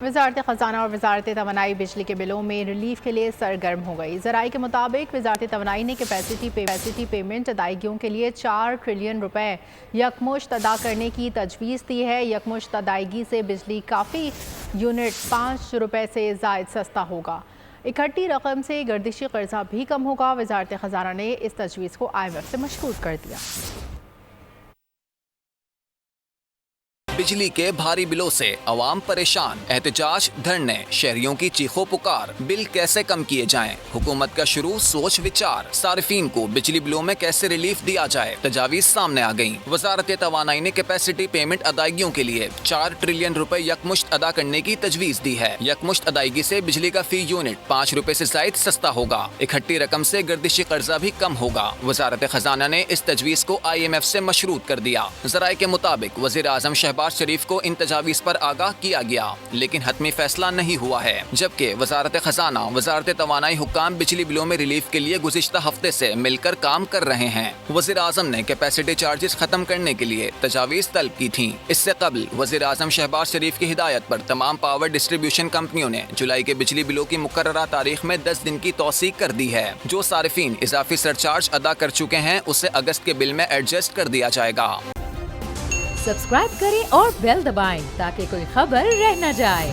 وزارت خزانہ اور وزارت توانائی بجلی کے بلوں میں ریلیف کے لیے سرگرم ہو گئی۔ ذرائع کے مطابق وزارت توانائی نے کیپیسٹی پیمنٹ ادائیگیوں کے لیے 4 ٹریلین روپے یکمشت ادا کرنے کی تجویز دی ہے۔ یکمشت ادائیگی سے بجلی کافی یونٹ 5 روپے سے زائد سستا ہوگا۔ اکٹھی رقم سے گردشی قرضہ بھی کم ہوگا۔ وزارت خزانہ نے اس تجویز کو IMF سے مشکور کر دیا۔ بجلی کے بھاری بلوں سے عوام پریشان، احتجاج، دھرنے، شہریوں کی چیخو پکار، بل کیسے کم کیے جائیں، حکومت کا شروع سوچ وچار، صارفین کو بجلی بلوں میں کیسے ریلیف دیا جائے، تجاویز سامنے آ گئیں۔ وزارت توانائی نے کیپیسٹی پیمنٹ ادائیگیوں کے لیے 4 ٹریلین روپے یکمشت ادا کرنے کی تجویز دی ہے۔ یکمشت ادائیگی سے بجلی کا فی یونٹ 5 روپے سے زائد سستا ہوگا۔ اکٹھی رقم سے گردشی قرضہ بھی کم ہوگا۔ وزارت خزانہ نے اس تجویز کو IMF سے مشروط کر دیا۔ ذرائع کے مطابق وزیر اعظم شہباز شریف کو ان تجاویز پر آگاہ کیا گیا، لیکن حتمی فیصلہ نہیں ہوا ہے، جبکہ وزارت خزانہ، وزارت توانائی حکام بجلی بلوں میں ریلیف کے لیے گزشتہ ہفتے سے مل کر کام کر رہے ہیں۔ وزیر اعظم نے کیپیسٹی چارجز ختم کرنے کے لیے تجاویز طلب کی تھیں۔ اس سے قبل وزیر اعظم شہباز شریف کی ہدایت پر تمام پاور ڈسٹریبیوشن کمپنیوں نے جولائی کے بجلی بلوں کی مقررہ تاریخ میں 10 دن کی توسیع کر دی ہے۔ جو صارفین اضافی سرچارج ادا کر چکے ہیں اسے اگست کے بل میں ایڈجسٹ کر دیا جائے گا۔ سبسکرائب کریں اور بیل دبائیں تاکہ کوئی خبر رہ نہ جائے۔